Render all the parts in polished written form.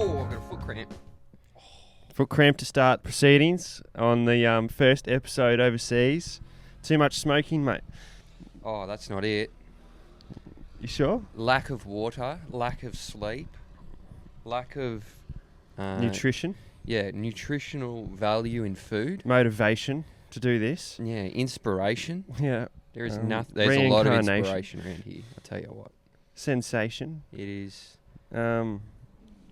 Oh, I've got a foot cramp. Foot cramp to start proceedings on the first episode overseas. Too much smoking, mate. Oh, that's not it. You sure? Lack of water, lack of sleep, lack of... Nutrition? Yeah, nutritional value in food. Motivation to do this? Yeah, inspiration. Yeah. There is nothing. There's a lot of reincarnation. inspiration around here, I'll tell you what. Sensation? It is... Um,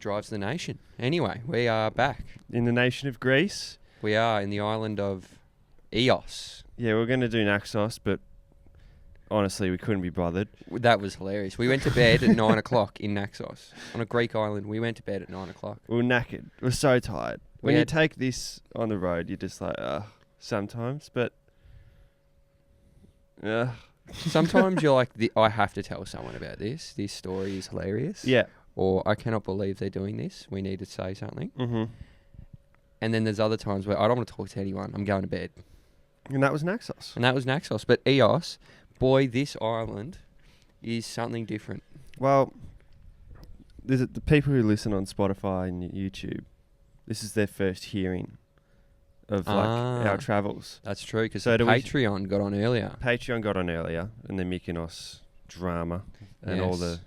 drives the nation. Anyway, we are back. in the nation of Greece? We are in the island of Eos. Yeah, we're going to do Naxos, but honestly, we couldn't be bothered. That was hilarious. We went to bed at 9 o'clock in Naxos. On a Greek island, we went to bed at 9 o'clock. We were knackered. We're so tired. We When you had- take this on the road, you're just like, sometimes, but... Sometimes you're like, I have to tell someone about this. This story is hilarious. Yeah. Or I cannot believe they're doing this. We need to say something. Mm-hmm. And then there's other times where I don't want to talk to anyone. I'm going to bed. And that was Naxos. And that was Naxos. But Eos, boy, this island is something different. Well, the people who listen on Spotify and YouTube, this is their first hearing of our travels. That's true, because So do we- Patreon got on earlier. Patreon got on earlier, and the Mykonos drama and all the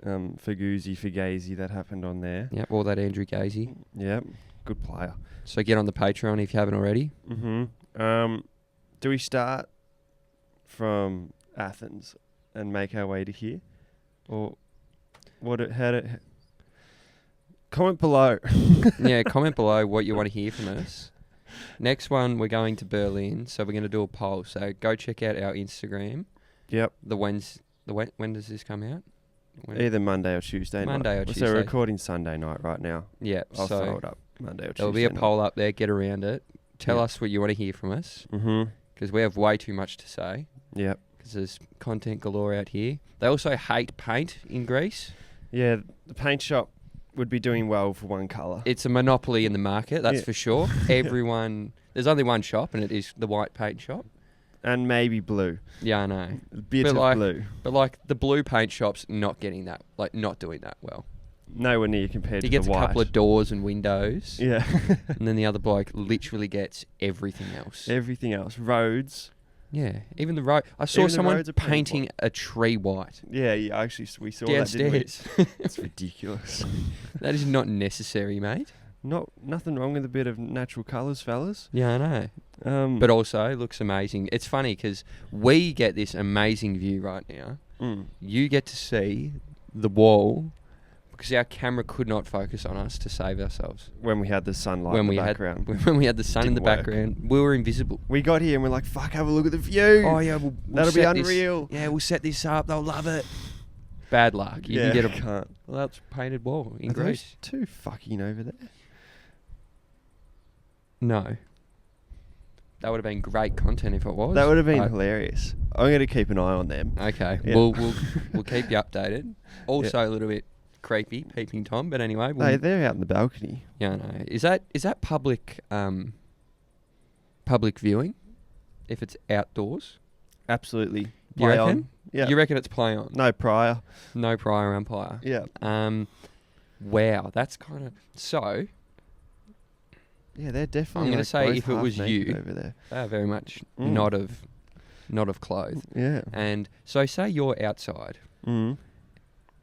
Fugazi that happened on there. Yep, all that Andrew Gazy. Yep, good player. So get on the Patreon if you haven't already. Mm-hmm. Do we start from Athens and make our way to here, or comment below? Yeah, comment below what you want to hear from us. Next one, we're going to Berlin, so we're going to do a poll. So go check out our Instagram. Yep. When does this come out? Either Monday or Tuesday night. Monday or So Tuesday. we're recording Sunday night right now. Yeah, I'll so throw it up Monday or Tuesday. there'll be a night. poll up there. Get around it. Tell Yeah. us what you want to hear from us, Mm-hmm. because we have way too much to say, Yep. because there's content galore out here. They also hate paint in Greece. Yeah, the paint shop would be doing well for one colour. It's a monopoly in the market, that's Yeah. for sure. There's only one shop, and it is the white paint shop. And maybe blue. Yeah, I know. A bit But of like- blue. But like the blue paint shop's not getting that, not doing that well. Nowhere near compared He to gets the a white. couple of doors and windows, Yeah. and then the other bloke literally gets everything else. Everything else. Roads. Yeah, even the road. I saw Even the someone roads are painted painting a tree white Yeah, actually, we saw that, didn't downstairs. we? It's ridiculous. That is not necessary, mate. Nothing wrong with a bit of natural colours, fellas. Yeah, I know. But But also, looks amazing. It's funny because we get this amazing view right now. You get to see the wall because our camera could not focus on us to save ourselves. when we had the sunlight in the background. When we had the sun in the Didn't work. background, we were invisible. We got here and we're like, fuck, have a look at the view. Oh yeah, we'll That'll be set this- unreal. Yeah, we'll set this up. They'll love it. Bad luck. You yeah, can get a can't. well, that's painted wall in Are Greece. those two fucking over there? No. That would have been great content if it was. That would have been but- hilarious. I'm going to keep an eye on them. Okay, Yeah. we'll keep you updated. Also a little bit creepy, peeping Tom. But anyway, Hey, they're out in the balcony. yeah, I know. Is that public viewing? If it's outdoors, Absolutely. you Play reckon? on. Yeah. You reckon it's play on? No prior. No prior umpire. Yeah. Wow, that's kind of so. Yeah, they're definitely. I'm gonna like say both if it was half naked you- over there. They are very much Mm. not of clothes. Yeah. And so, say you're outside Mm.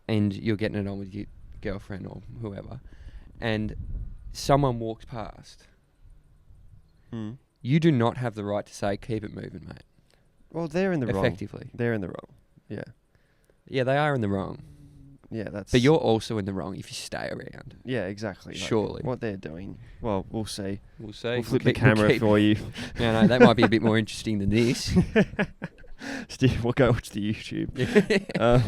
and you're getting it on with your girlfriend or whoever, and someone walks past. Mm. You do not have the right to say, keep it moving, mate. Well, they're in the wrong. Effectively. They're in the wrong. Yeah. Yeah, they are in the wrong. Yeah, that's. But you're also in the wrong if you stay around. Yeah, exactly. Like, Surely. what they're doing. Well, we'll see. We'll see. We'll flip the camera for you. No, that might be a bit more interesting than this. Steve, we'll go watch the YouTube.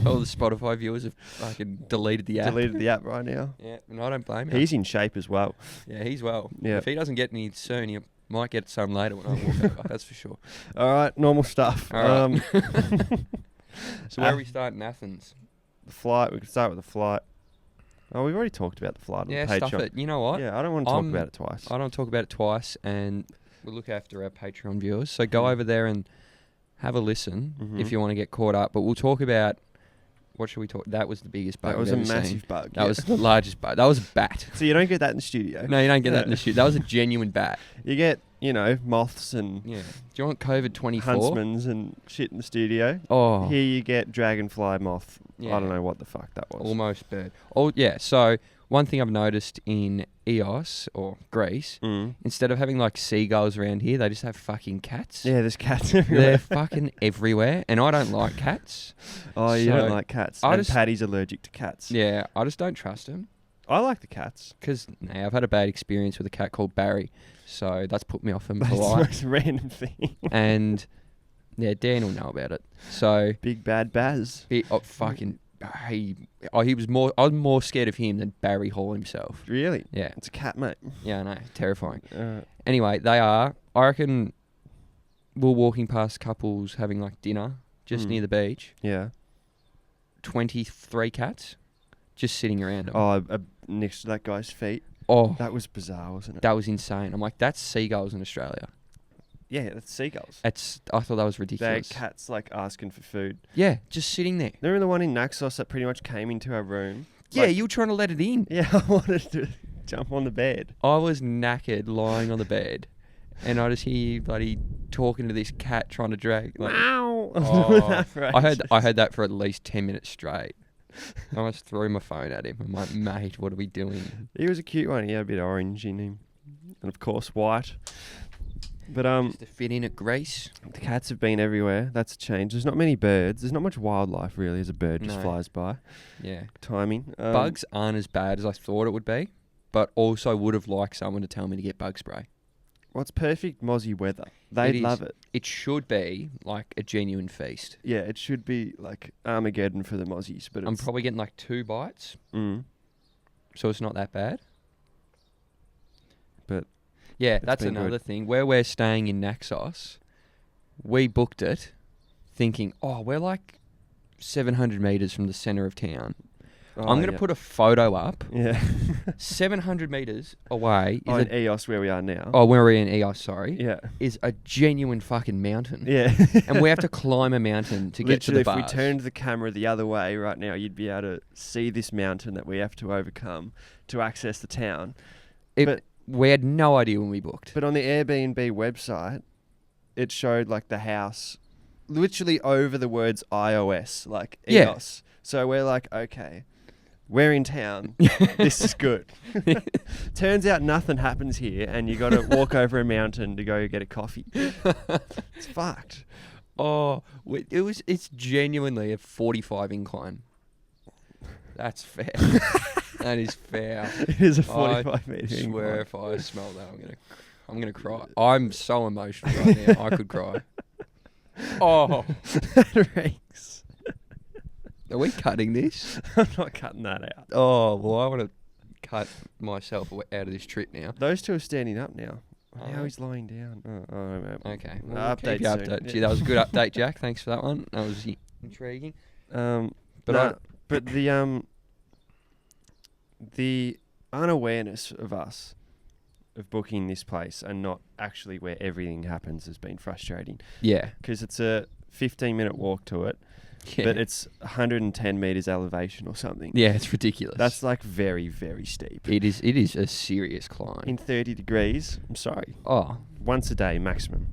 All the Spotify viewers have fucking deleted the app. Deleted the app right now. Yeah, and I don't blame him. He's in shape as well. Yeah, he's well. Yeah. If he doesn't get any soon, he might get some later when I walk over. That's for sure. All right, normal stuff. All right. So where are we starting? Athens. The flight. We can start with the flight. Oh, we've already talked about the flight on Yeah, the stuff Patreon. it. You know what? Yeah, I don't want to talk I'm- about it twice. I don't talk about it twice, and we look after our Patreon viewers. So go over there and have a listen Mhm. if you want to get caught up. But we'll talk about What should we talk? That was the biggest bug. That was I've a ever massive seen. bug. That was the largest bug. That was a bat. So you don't get that in the studio. No, you don't get that in the studio. That was a genuine bat. You get, moths and Yeah. Do you want COVID 24? huntsmans and shit in the studio. Oh. Here you get dragonfly moth. Yeah. I don't know what the fuck that was. Almost bird. Oh, yeah. So one thing I've noticed in Eos or Greece, instead of having like seagulls around here, they just have fucking cats. Yeah, there's cats everywhere. They're fucking everywhere, and I don't like cats. Oh, you So don't like cats. Paddy's allergic to cats. Yeah, I just don't trust them. I like the cats. Because I've had a bad experience with a cat called Barry, so that's put me off him That's for the life. most random thing. And yeah, Dan will know about it. So Big bad Baz. he was more. I was more scared of him than Barry Hall himself. Really? Yeah, It's a cat, mate. yeah, I know, terrifying. Uh, Anyway, they are. I reckon we're walking past couples having like dinner just near the beach. yeah. 23 cats just sitting around them. Oh, next to that guy's feet. Oh, That was bizarre, wasn't it? that was insane. I'm like, that's seagulls in Australia. Yeah, that's seagulls. I thought that was They're ridiculous. cats like asking for food. Yeah, just sitting there. Remember the one in Naxos that pretty much came into our room? Yeah, you were trying to let it in. Yeah, I wanted to jump on the bed. I was knackered lying on the bed, and I just hear you bloody talking to this cat trying to drag. Like, Ow! oh, I heard that for at least 10 minutes straight. I almost threw my phone at him. I'm like, mate, what are we doing? He was a cute one. He had a bit of orange in him, and of course white. But Just to fit in at Greece. the cats have been everywhere. That's a change. There's not many birds. There's not much wildlife really as a bird just No. flies by. Yeah. Timing. Bugs aren't as bad as I thought it would be, but also would have liked someone to tell me to get bug spray. Well, it's perfect mozzie weather. They'd is. love it. It should be like a genuine feast. Yeah, it should be like Armageddon for the mozzies. But I'm it's, probably getting like 2 bites, Mm, so it's not that bad. but Yeah, It's that's been another good. thing. Where we're staying in Naxos, we booked it thinking, oh, we're like 700 metres from the centre of town. I'm going to put a photo up. Yeah. 700 metres away Oh, is in EOS where we are now. where we're in EOS, sorry, Yeah. is a genuine fucking mountain. Yeah. And we have to climb a mountain to get to Literally, the if bars. we turned the camera the other way right now, you'd be able to see this mountain that we have to overcome to access the town. We had no idea when we booked. But on the Airbnb website, it showed like the house literally over the words iOS, like Yeah. EOS. So we're like, okay, we're in town. This is good. Turns out nothing happens here, and you got to walk over a mountain to go get a coffee. It's fucked. Oh, it's genuinely a 45 incline. That's fair. That is fair. It is a I 45 meter. swear if I smell that, I'm gonna cry. I'm so emotional right now. I could cry. Oh, Reeks. are we cutting this? I'm not cutting that out. Oh, well, I want to cut myself out of this trip now. Those two are standing up now. Oh. Now he's lying down. Oh, man. Okay. Well, Nah, we'll keep update you soon. updated. Yeah. Gee, that was a good update, Jack. Thanks for that one. That was intriguing. But But but the unawareness of us of booking this place and not actually where everything happens has been frustrating yeah. because it's a 15-minute walk to it, Yeah. but it's 110 meters elevation or something. Yeah, it's ridiculous. That's like very, very steep. It is a serious climb. In 30 degrees, I'm sorry, Oh, once a day maximum.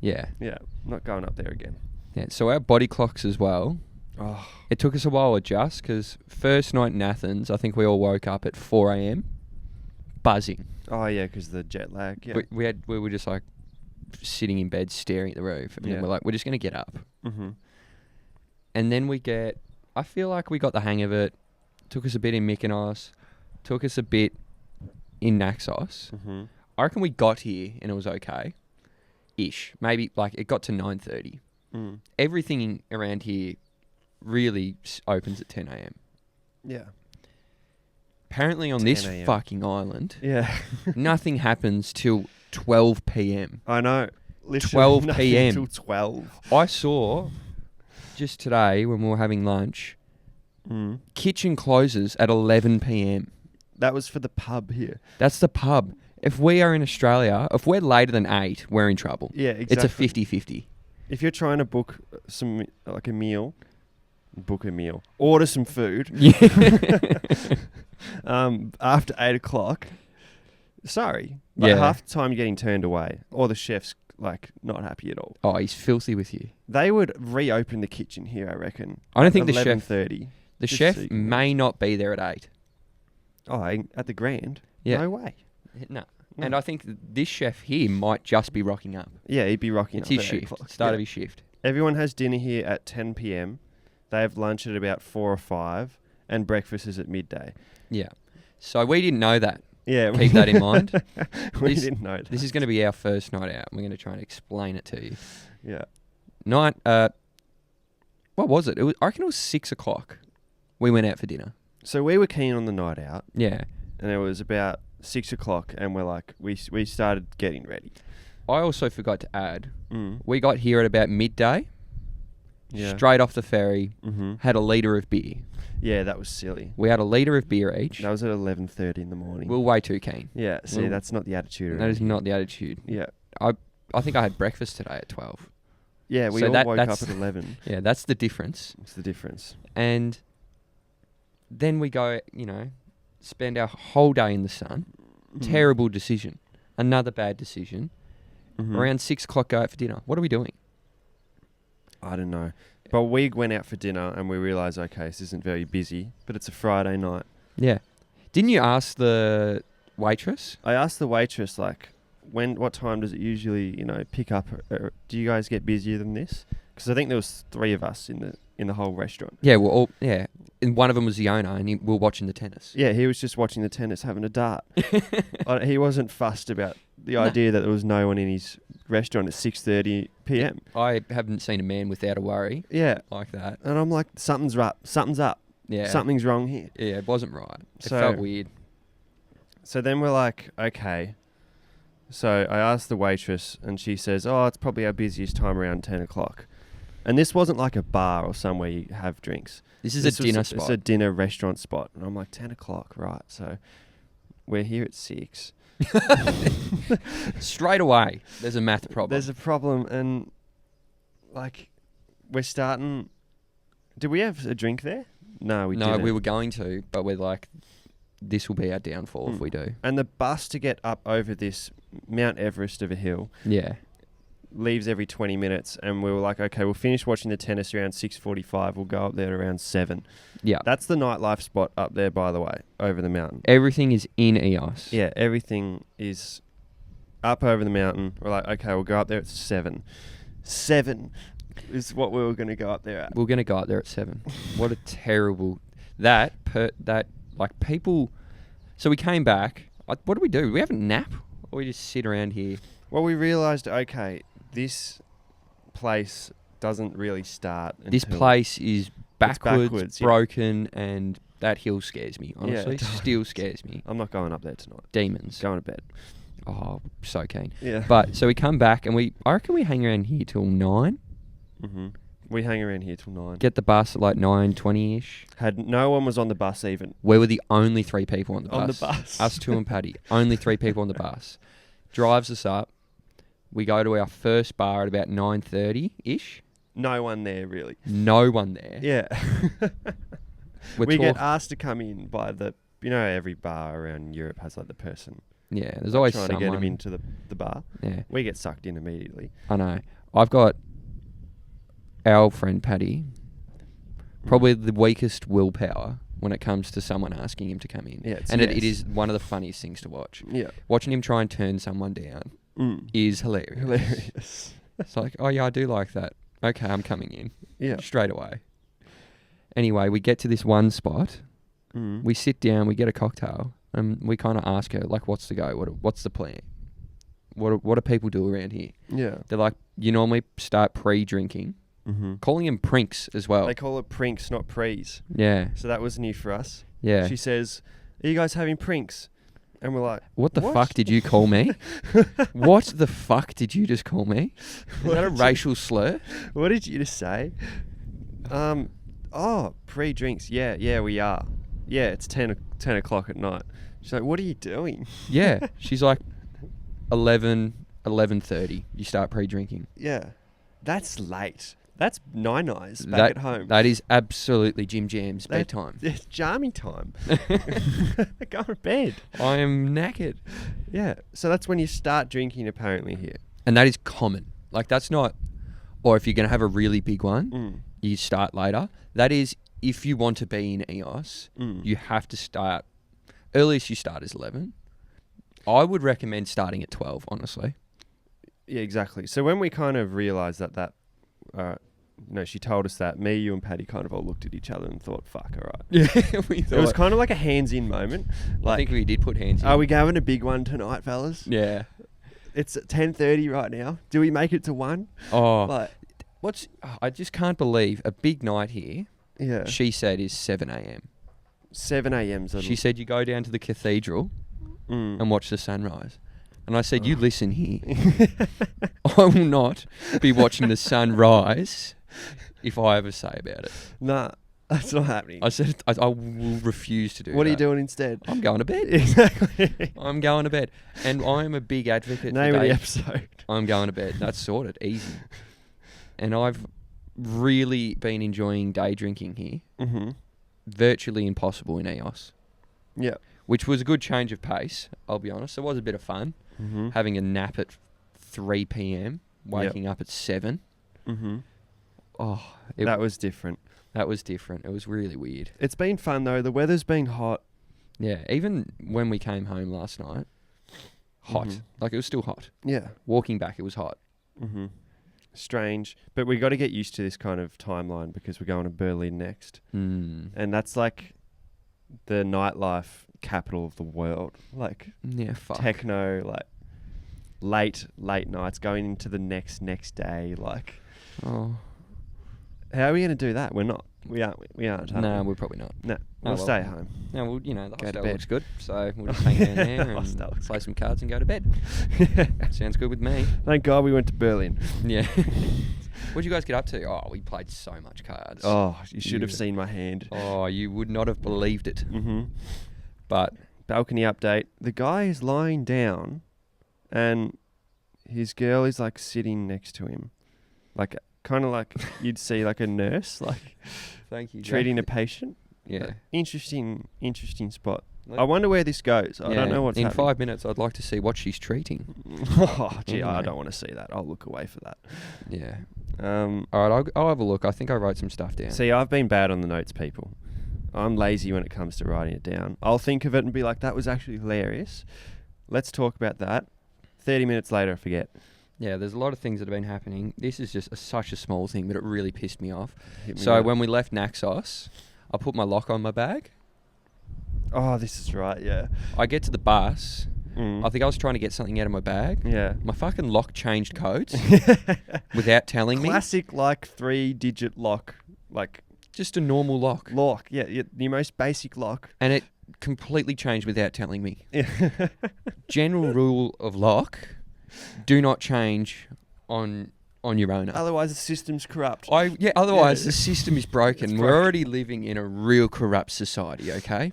yeah. Yeah, not going up there again. Yeah. So our body clocks as well. Oh, It took us a while to adjust because first night in Athens, I think we all woke up at 4 a.m. buzzing. oh yeah, because the jet lag. Yeah. We were just like sitting in bed staring at the roof, and Yeah. then we're like, we're just gonna get up. Mm-hmm. And then I feel like we got the hang of it. Took us a bit in Mykonos, took us a bit in Naxos. Mm-hmm. I reckon we got here and it was okay, ish. Maybe like it got to 9:30. Mm. Everything around here really opens at 10 a.m. Yeah. Apparently on this 10 a.m. fucking island, Yeah. nothing happens till 12 p.m. I know. Literally 12 nothing p.m. Till 12. I saw just today when we were having lunch, Mm. kitchen closes at 11 p.m. That was for the pub here. That's the pub. If we are in Australia, if we're later than 8, we're in trouble. Yeah, exactly. It's a 50-50. If you're trying to book like a meal book a meal, order some food. Yeah. After 8 o'clock. Sorry. Like Yeah. half the time you're getting turned away, or the chef's like not happy at all. Oh, he's filthy with you. They would reopen the kitchen here, I reckon. I don't think the chef. 11:30. The just chef so you can may not be there at 8. Oh, at the Grand? Yeah. No way. No. No. And I think this chef here might just be rocking up. Yeah, he'd be rocking It's up his at 8 shift. o'clock. Start Yeah. of his shift. Everyone has dinner here at 10 p.m. They have lunch at about 4 or 5, and breakfast is at midday. Yeah. So we didn't know that. Yeah, Keep that in mind. we This- didn't know that. This is going to be our first night out. We're going to try and explain it to you. Yeah. Night. What was it? I reckon it was 6 o'clock. We went out for dinner. So we were keen on the night out, Yeah. and it was about 6 o'clock, and we're like, we started getting ready. I also forgot to add, Mm. we got here at about midday. Yeah. Straight off the ferry. Mm-hmm. Had a litre of beer. Yeah, that was silly. We had a litre of beer each. That was at 11:30 in the morning. We were way too keen. Yeah, see, Well, that's not the attitude. That is not the attitude. Yeah. I think I had breakfast today at 12. Yeah, we So all woke up that's- at 11. Yeah, that's the difference. It's the difference. And then we go, spend our whole day in the sun. Mm. Terrible decision. Another bad decision. Mhm. Around 6 o'clock, go out for dinner. What are we doing? I don't know. But we went out for dinner and we realised, okay, this isn't very busy, but it's a Friday night. Yeah. Didn't you ask the waitress? I asked the waitress, like, what time does it usually, pick up? Do you guys get busier than this? Because I think there was 3 of us in the whole restaurant. Yeah, and one of them was the owner, and we were watching the tennis. Yeah, he was just watching the tennis, having a dart. He wasn't fussed about the idea that there was no one in his restaurant at 6:30 p.m. I haven't seen a man without a worry Yeah, like that. and I'm like, something's up. Yeah. Something's wrong here. Yeah, it wasn't right. It So- felt weird. So then we're like, okay. So I asked the waitress, and she says, oh, it's probably our busiest time around 10 o'clock. And this wasn't like a bar or somewhere you have drinks. This is This a was dinner spot. It's a dinner restaurant spot. And I'm like, 10 o'clock, right. So we're here at 6. Straight away, there's a math problem. There's a problem, and like, we're starting. Did we have a drink there? No, we didn't. we were going to, but we're like, this will be our downfall if Mm. we do. And the bus to get up over this Mount Everest of a hill Yeah. leaves every 20 minutes, and we were like, okay, we'll finish watching the tennis around 6:45. We'll go up there around 7. Yeah. That's the nightlife spot up there, by the way, over the mountain. Everything is in EOS. Yeah, everything is up over the mountain. We're like, okay, we'll go up there at 7. 7 is what we were going to go up there at. We're going to go up there at 7. What a terrible... people... So we came back. What do we do? Do we have a nap? Or we just sit around here? Well, we realised, okay, this place doesn't really start until... This place is backwards, backwards, yeah. broken, and that hill scares me, honestly. it does. Still scares me. I'm not going up there tonight. Demons. Going to bed. Oh, so keen. Yeah. But, so we come back, and I reckon we hang around here till 9. Mm-hmm. We hang around here till 9. Get the bus at like 9:20ish. No one was on the bus even. We were the only 3 people on the bus. On the bus. Us 2 and Paddy. Only 3 people on the bus. Drives us up. We go to our first bar at about 9:30ish. No one there, really. No one there. Yeah. We're we get talk- asked to come in by the... every bar around Europe has like the person Yeah, there's always trying someone. to get them into the bar. Yeah, We get sucked in immediately. I know. I've got our friend Paddy, probably the weakest willpower when it comes to someone asking him to come in. Yeah, it's and it yes. is one of the funniest things to watch. Yeah. Watching him try and turn someone down is hilarious. Hilarious. It's like, oh yeah, I do like that. Okay, I'm coming in. Yeah. Straight away. Anyway, we get to this one spot. Mm. We sit down, we get a cocktail, and we kind of ask her, like, what's the go? What's the plan? What do people do around here? Yeah. They're like, you normally start pre-drinking. Mm-hmm. Calling them prinks as well. They call it prinks, not prees. Yeah, So that was new for us. yeah. She says, are you guys having prinks? And we're like, What the "What?" fuck did you call me? What the fuck did you just call me? Is What that a did you- racial slur? what did you just say? Pre-drinks. Yeah, we are. Yeah, it's 10 o'clock at night. She's like, what are you doing? Yeah. She's like 11:30. You start pre-drinking. Yeah. That's late. That's nine-eyes back at home. That is absolutely Jim Jam's bedtime. It's Jammy time. Go to bed. I am knackered. Yeah. So that's when you start drinking, apparently, here. And that is common. Like, that's not... Or if you're going to have a really big one, you start later. That is, if you want to be in EOS, you have to start... Earliest you start is 11. I would recommend starting at 12, honestly. Yeah, exactly. So when we kind of realised that she told us that, me, you and Paddy kind of all looked at each other and thought, fuck, all right. Yeah, we thought... It was kind of like a hands-in moment. Like, I think we did put hands in. Are we having a big one tonight, fellas? Yeah. It's 10:30 right now. Do we make it to 1? Oh, Like, I just can't believe a big night here. yeah. She said is 7 a.m. 7 a.m. She said you go down to the cathedral and watch the sunrise. And I said, you listen here. I will not be watching the sunrise if I ever say about it. Nah, that's not happening. I said, I will refuse to do that. What are you doing instead? I'm going to bed. Exactly. I'm going to bed. And I'm a big advocate Name for of the day. episode. I'm going to bed. That's sorted. Easy. And I've really been enjoying day drinking here. Mm-hmm. Virtually impossible in EOS. Yeah. Which was a good change of pace, I'll be honest. It was a bit of fun. Mm-hmm. Having a nap at 3 p.m, waking up at 7. Mm-hmm. Oh, that was different. That was different. It was really weird. It's been fun, though. The weather's been hot. Yeah, even when we came home last night, hot. Mm-hmm. Like, it was still hot. Yeah. Walking back, it was hot. Mm-hmm. Strange. But we got to get used to this kind of timeline because we're going to Berlin next. And that's like the nightlife capital of the world. Like, yeah, fuck. Techno, like late nights going into the next day. Like, oh, how are we going to do that? We're not. We aren't. No, we're probably not. No, we'll stay home. No, well, you know, the go hostel to bed. looks good, so we'll just hang down there and play some cards and go to bed. Sounds good with me. Thank God we went to Berlin. Yeah. What'd you guys get up to? Oh, we played so much cards. Oh, you should have seen my hand. Oh, you would not have believed it. Mm-hmm. But balcony update. The guy is lying down and his girl is like sitting next to him. Like, kind of like you'd see like a nurse, like thank you, treating a patient. Yeah. Interesting spot. I wonder where this goes. I don't know what's happening. In 5 minutes, I'd like to see what she's treating. Oh, gee, I don't want to see that. I'll look away for that. Yeah. All right, I'll have a look. I think I wrote some stuff down. See, I've been bad on the notes, people. I'm lazy when it comes to writing it down. I'll think of it and be like, that was actually hilarious. Let's talk about that. 30 minutes later, I forget. Yeah, there's a lot of things that have been happening. This is just such a small thing, but it really pissed me off. So when we left Naxos, I put my lock on my bag. Oh, this is right, yeah. I get to the bus. I think I was trying to get something out of my bag. Yeah. My fucking lock changed codes without telling me. Classic, like, 3-digit lock. Like, just a normal lock. Yeah, the most basic lock. And it completely changed without telling me. General rule of lock, do not change on your owner. Otherwise the system's corrupt. Otherwise the system is broken. We're already living in a real corrupt society, okay?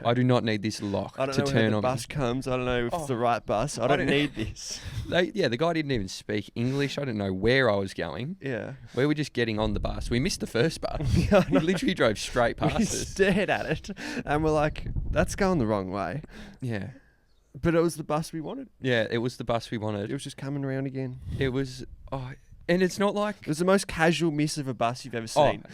I do not need this lock to turn on. I don't know when the bus comes. I don't know if it's the right bus. I don't need this. The guy didn't even speak English. I didn't know where I was going. Yeah. We were just getting on the bus. We missed the first bus. He literally drove straight past us. We stared at it and we're like, that's going the wrong way. Yeah. But it was the bus we wanted. Yeah, it was the bus we wanted. It was just coming around again. It was... And it's not like... It was the most casual miss of a bus you've ever seen.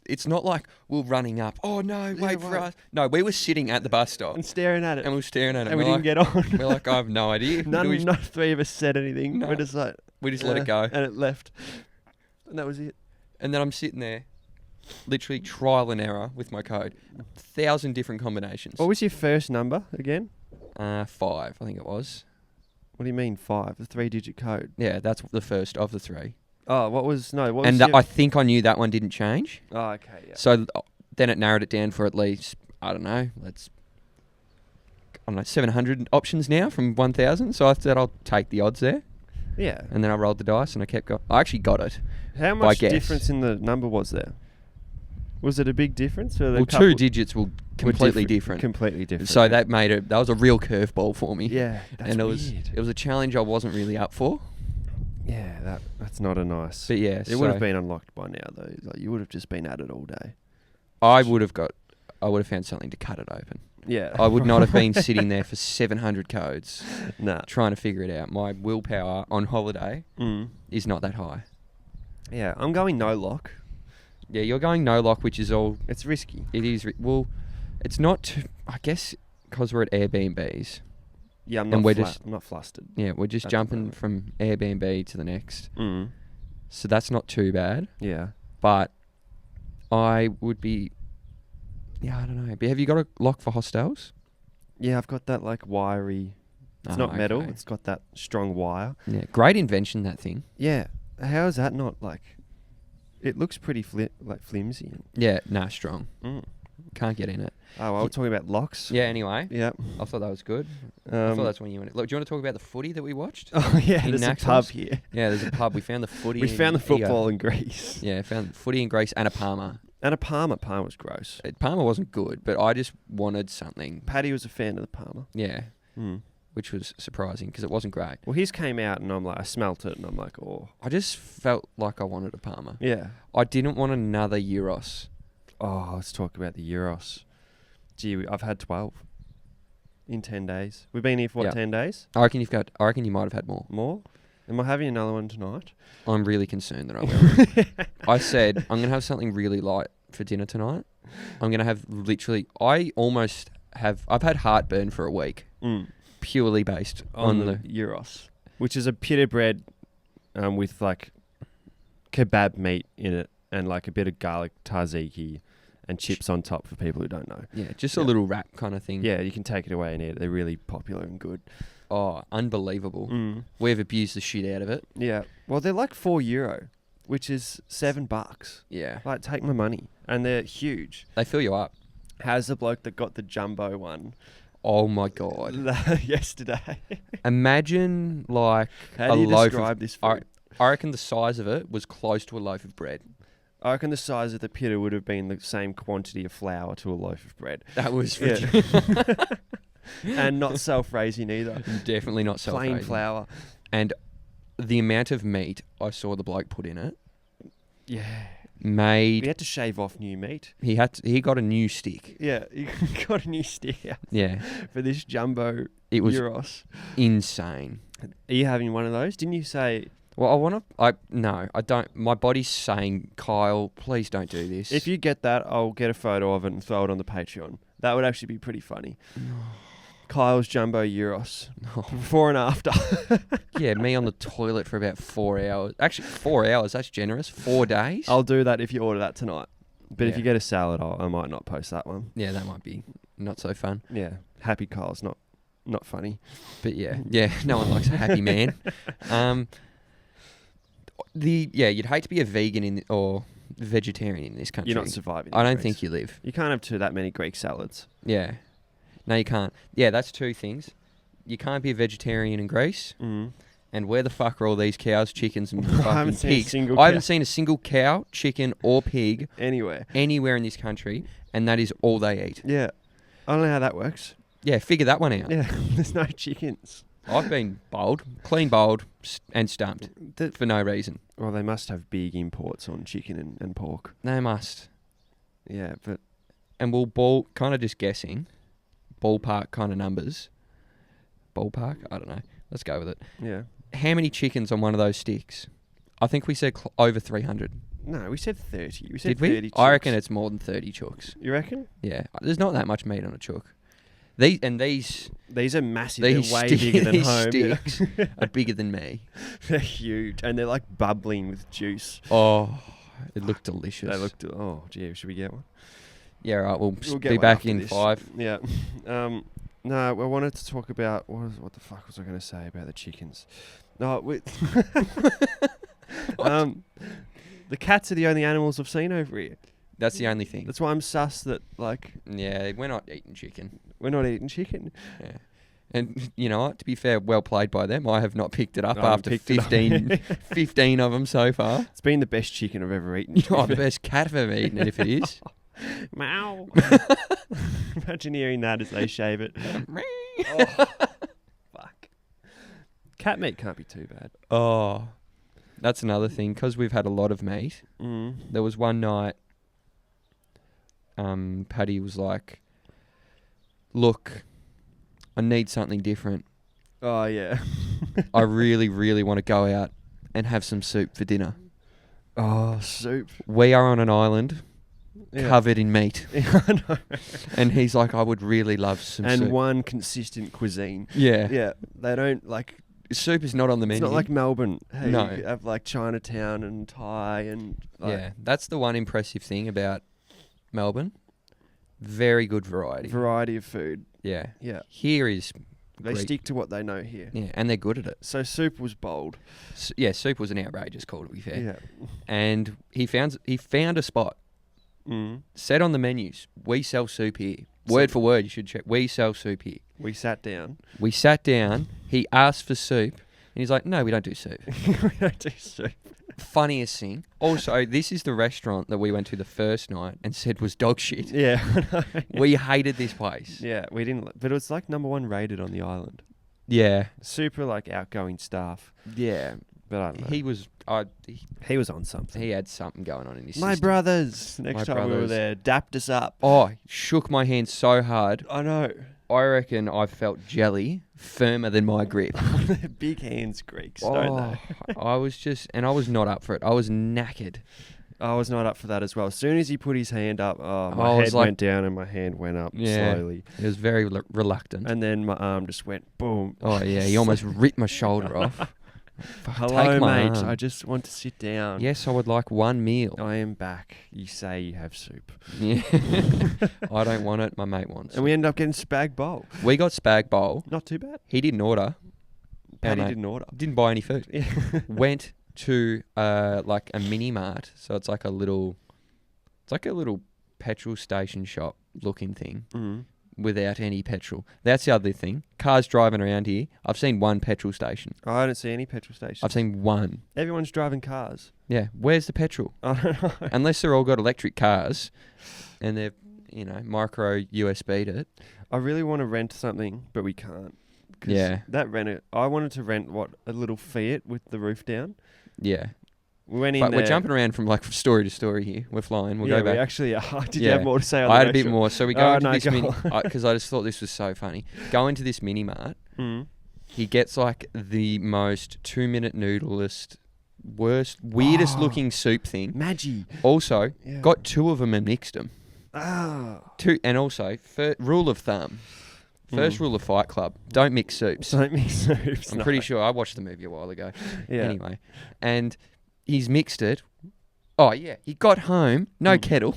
It's not like we're running up. Oh, no, wait for us. No, we were sitting at the bus stop. And staring at it. And we were staring at it. And we didn't get on. We're like, I have no idea. None three of us said anything. No. We're just like... We just let it go. And it left. And that was it. And then I'm sitting there, literally trial and error with my code. 1,000 different combinations. What was your first number again? 5, I think it was. What do you mean 5? The 3-digit code? Yeah, that's the first of the 3. Oh, what was I think I knew that one didn't change. Oh, okay, yeah. So then it narrowed it down for at least, I don't know, 700 options now from 1,000. So I said I'll take the odds there. Yeah. And then I rolled the dice and I kept going. I actually got it. How much difference in the number was there? Was it a big difference? Well, 2 digits were completely different. Completely different. So that was a real curveball for me. Yeah, that's weird. It was a challenge I wasn't really up for. Yeah, that's not a nice. But yeah, It would have been unlocked by now, though. Like, you would have just been at it all day. I would have found something to cut it open. Yeah. I would not have been sitting there for 700 codes Nah. trying to figure it out. My willpower on holiday is not that high. Yeah, I'm going no lock. Yeah, you're going no lock, which is all... It's risky. It is... Well, it's not too... I guess because we're at Airbnbs. Yeah, I'm not flustered. Yeah, we're just jumping from Airbnb to the next. Mm. So that's not too bad. Yeah. But I would be... Yeah, I don't know. But have you got a lock for hostels? Yeah, I've got that like wiry... It's not metal. It's got that strong wire. Yeah, great invention, that thing. Yeah. How is that not like... It looks pretty flimsy. Yeah, strong. Mm. Can't get in it. Oh, well, we're talking about locks. Yeah, anyway. Yeah. I thought that was good. I thought that's when you went... Look, do you want to talk about the footy that we watched? Oh, yeah, there's Naxos? a pub here. Yeah, there's a pub. We found the footy. We found the football in Greece. Yeah, found the footy in Greece and a Parma. And a Parma. Parma was gross. Parma wasn't good, but I just wanted something. Paddy was a fan of the Parma. Yeah. Mm. Which was surprising because it wasn't great. Well, his came out and I smelt it and I'm like, oh. I just felt like I wanted a Parma. Yeah. I didn't want another Euros. Oh, let's talk about the Euros. Gee, I've had 12 in 10 days. We've been here for 10 days? I reckon you might have had more. More? Am I having another one tonight? I'm really concerned that I will. I said I'm going to have something really light for dinner tonight. I'm going to have I've had heartburn for a week. Purely based on the Euros, which is a pita bread with like kebab meat in it and like a bit of garlic tzatziki and chips on top for people who don't know. Yeah, just a little wrap kind of thing. Yeah, you can take it away and eat it. They're really popular and good. Oh, unbelievable. We've abused the shit out of it. Yeah. Well, they're like €4, which is $7. Yeah. Like, take my money. And they're huge. They fill you up. How's the bloke that got the jumbo one? Oh my God. Yesterday. Imagine like How do you describe this food? I reckon the size of it was close to a loaf of bread. I reckon the size of the pita would have been the same quantity of flour to a loaf of bread. That was And not self-raising either. Definitely not self-raising. Plain flour. And the amount of meat I saw the bloke put in it. Yeah. Made... He had to shave off new meat. He got a new stick. Yeah, he got a new stick out. Yeah. For this jumbo it was Euros. Insane. Are you having one of those? Didn't you say... Well, no, I don't. My body's saying, Kyle, please don't do this. If you get that, I'll get a photo of it and throw it on the Patreon. That would actually be pretty funny. Kyle's Jumbo Euros. Before and after. Yeah, me on the toilet for about 4 hours. Actually, 4 hours, that's generous. 4 days. I'll do that if you order that tonight. But if you get a salad, I might not post that one. Yeah, that might be not so fun. Yeah, happy Kyle's not funny. But yeah, no one likes a happy man. You'd hate to be a vegan or vegetarian in this country. You're not surviving. I don't think you live. You can't have that many Greek salads. Yeah. No, you can't. Yeah, that's two things. You can't be a vegetarian in Greece. Mm. And where the fuck are all these cows, chickens, and fucking pigs? I haven't seen a single cow, chicken, or pig anywhere in this country, and that is all they eat. Yeah. I don't know how that works. Yeah, figure that one out. Yeah, there's no chickens. I've been clean bowled, and stumped for no reason. Well, they must have big imports on chicken and pork. They must. Yeah, but... And we'll kind of just guessing, ballpark kind of numbers. Ballpark? I don't know. Let's go with it. Yeah. How many chickens on one of those sticks? I think we said over 300. No, we said 30. We said Did we? 30 chooks. I reckon it's more than 30 chooks. You reckon? Yeah. There's not that much meat on a chook. These are massive. They're way bigger than home. These sticks are bigger tin me. They're huge. And they're like bubbling with juice. Oh, it looked delicious. They looked... Oh, gee, should we get one? Yeah, right. We'll get be one back after in this. 5. Yeah. No, I wanted to talk about... What the fuck was I going to say about the chickens? No, the cats are the only animals I've seen over here. That's the only thing. That's why I'm sus that, like... Yeah, we're not eating chicken. We're not eating chicken. Yeah. And you know what? To be fair, well played by them. I have not picked it up after 15 of them so far. It's been the best chicken I've ever eaten. Oh, the best cat I've ever eaten it, if it is. Meow. Imagine hearing that as they shave it. Oh, fuck. Cat meat can't be too bad. Oh. That's another thing, because we've had a lot of meat. There was one night, Paddy was like, look, I need something different. Oh, yeah. I really, really want to go out and have some soup for dinner. Oh, soup. We are on an island covered in meat. Yeah, I know. And he's like, I would really love some soup. And one consistent cuisine. Yeah. Yeah. They don't like... Soup is not on the menu. It's not like Melbourne. Hey, No. you have like Chinatown and Thai and... Like, Yeah. That's the one impressive thing about Melbourne. Very good variety. variety of food. Yeah. Yeah. Here is... They Greek. stick to what they know here. Yeah, and they're good at it. So soup was bold. Yeah, soup was an outrageous call, to be fair. Yeah. And he found a spot. Said on the menus, we sell soup here. Word for word, you should check. We sell soup here. We sat down. We sat down. He asked for soup, and he's like, "No, we don't do soup." We don't do soup. Funniest thing. Also, this is the restaurant that we went to the first night and said was dog shit. Yeah. We hated this place. Yeah, we didn't... But it was like #1 rated on the island. Yeah. Super like outgoing staff. Yeah. But I don't know. He was. He was on something. He had something going on in his My system. brothers. Next My time we were brothers. there, dapped us up. Oh, shook my hand so hard. I know. I reckon I felt jelly firmer than my grip. Big hands Greeks, don't they? I was not up for it. I was knackered. I was not up for that as well. As soon as he put his hand up, my I was head like- went down and my hand went up Yeah. slowly. It was very reluctant. And then my arm just went boom. Oh yeah, he almost ripped my shoulder off. Fuck, Hello, take my mate. arm. I just want to sit down. Yes, I would like one meal. I am back. You say you have soup. Yeah. I don't want it. My mate wants. And we ended up getting spag bowl. We got spag bowl. Not too bad. He didn't order. Paddy mate. didn't order. Didn't buy any food. Yeah. Went to like a mini mart. So it's like a little petrol station shop looking thing. Without any petrol. That's the other thing. Cars driving around here. I've seen one petrol station. I don't see any petrol stations. I've seen one. Everyone's driving cars. Yeah. Where's the petrol? I don't know. Unless they're all got electric cars and they've, micro USB'd it. I really want to rent something, but we can't. 'Cause Yeah. I wanted to rent a little Fiat with the roof down. Yeah. We went in But there. we're jumping around from like story to story here. We're flying. We'll yeah, go back. we actually are. Did you Yeah. have more to say on I the had a bit restaurant? more. So we go into no, this go mini... on. Because I just thought this was so funny. Go into this mini mart. Mm. He gets like the most 2-minute noodleist, weirdest looking soup thing. Maggi. Also, Yeah. got 2 of them and mixed them. Ah. And also, rule of thumb, first rule of Fight Club, don't mix soups. Don't mix soups. I'm pretty sure I watched the movie a while ago. Yeah. Anyway, and he's mixed it. Oh, yeah. He got home, no kettle.